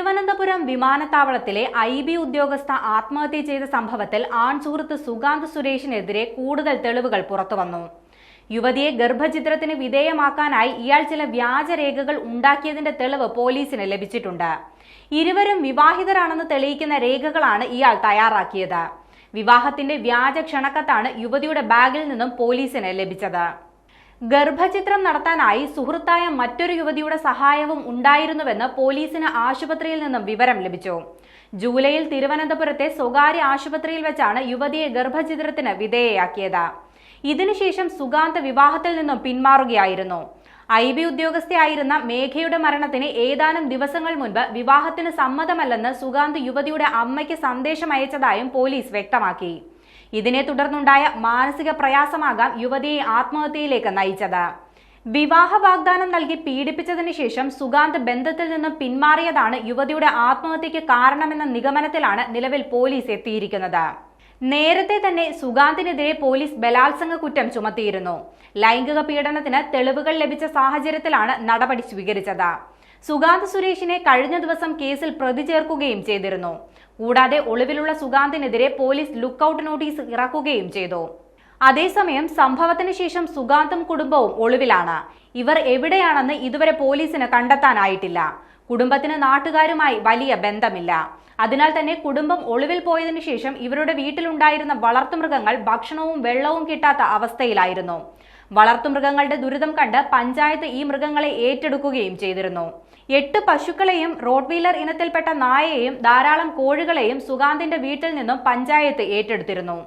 തിരുവനന്തപുരം വിമാനത്താവളത്തിലെ IB ഉദ്യോഗസ്ഥ ആത്മഹത്യ ചെയ്ത സംഭവത്തിൽ ആൺസുഹൃത്ത് സുഗാന്ത് സുരേഷിനെതിരെ കൂടുതൽ തെളിവുകൾ പുറത്തുവന്നു. യുവതിയെ ഗർഭഛിദ്രത്തിന് വിധേയമാക്കാനായി ഇയാൾ ചില വ്യാജരേഖകൾ ഉണ്ടാക്കിയതിന്റെ തെളിവ് പോലീസിന് ലഭിച്ചിട്ടുണ്ട്. ഇരുവരും വിവാഹിതരാണെന്ന് തെളിയിക്കുന്ന രേഖകളാണ് ഇയാൾ തയ്യാറാക്കിയത്. വിവാഹത്തിന്റെ വ്യാജ ക്ഷണക്കത്താണ് യുവതിയുടെ ബാഗിൽ നിന്നും പോലീസിന് ലഭിച്ചത്. ഗർഭചിത്രം നടത്താനായി സുഹൃത്തായ മറ്റൊരു യുവതിയുടെ സഹായവും ഉണ്ടായിരുന്നുവെന്ന് പോലീസിന് ആശുപത്രിയിൽ നിന്നും വിവരം ലഭിച്ചു. ജൂലൈയിൽ തിരുവനന്തപുരത്തെ സ്വകാര്യ ആശുപത്രിയിൽ വെച്ചാണ് യുവതിയെ ഗർഭചിത്രത്തിന് വിധേയയാക്കിയത്. ഇതിനുശേഷം സുഗാന്ത് വിവാഹത്തിൽ നിന്നും പിന്മാറുകയായിരുന്നു. IB ഉദ്യോഗസ്ഥയായിരുന്ന മേഘയുടെ മരണത്തിന് ഏതാനും ദിവസങ്ങൾ മുൻപ് വിവാഹത്തിന് സമ്മതമല്ലെന്ന് സുഗാന്ത് യുവതിയുടെ അമ്മയ്ക്ക് സന്ദേശം അയച്ചതായും പോലീസ് വ്യക്തമാക്കി. ഇതിനെ തുടർന്നുണ്ടായ മാനസിക പ്രയാസമാകാം യുവതിയെ ആത്മഹത്യയിലേക്ക് നയിച്ചത്. വിവാഹ വാഗ്ദാനം നൽകി പീഡിപ്പിച്ചതിന് ശേഷം സുഗാന്ത് ബന്ധത്തിൽ നിന്നും പിന്മാറിയതാണ് യുവതിയുടെ ആത്മഹത്യക്ക് കാരണമെന്ന നിഗമനത്തിലാണ് നിലവിൽ പോലീസ് എത്തിയിരിക്കുന്നത്. നേരത്തെ തന്നെ സുഗാന്തിനെതിരെ പോലീസ് ബലാത്സംഗ കുറ്റം ചുമത്തിയിരുന്നു. ലൈംഗിക പീഡനത്തിന് തെളിവുകൾ ലഭിച്ച സാഹചര്യത്തിലാണ് നടപടി സ്വീകരിച്ചത്. സുഗാന്ത് സുരേഷിനെ കഴിഞ്ഞ ദിവസം കേസിൽ പ്രതി ചേർക്കുകയും ചെയ്തിരുന്നു. കൂടാതെ ഒളിവിലുള്ള സുഗാന്തിനെതിരെ പോലീസ് ലുക്കൌട്ട് നോട്ടീസ് ഇറക്കുകയും ചെയ്തു. അതേസമയം സംഭവത്തിന് ശേഷം സുഗാന്തും കുടുംബവും ഒളിവിലാണ്. ഇവർ എവിടെയാണെന്ന് ഇതുവരെ പോലീസിന് കണ്ടെത്താനായിട്ടില്ല. കുടുംബത്തിന് നാട്ടുകാരുമായി വലിയ ബന്ധമില്ല. അതിനാൽ തന്നെ കുടുംബം ഒളിവിൽ പോയതിനു ശേഷം ഇവരുടെ വീട്ടിലുണ്ടായിരുന്ന വളർത്തുമൃഗങ്ങൾ ഭക്ഷണവും വെള്ളവും കിട്ടാത്ത അവസ്ഥയിലായിരുന്നു. വളർത്തുമൃഗങ്ങളുടെ ദുരിതം കണ്ട് പഞ്ചായത്ത് ഈ മൃഗങ്ങളെ ഏറ്റെടുക്കുകയും ചെയ്തിരുന്നു. 8 പശുക്കളെയും റോഡ്വീലർ ഇനത്തിൽപ്പെട്ട നായയെയും ധാരാളം കോഴികളെയും സുഗാന്തിന്റെ വീട്ടിൽ നിന്നും പഞ്ചായത്ത് ഏറ്റെടുത്തിരുന്നു.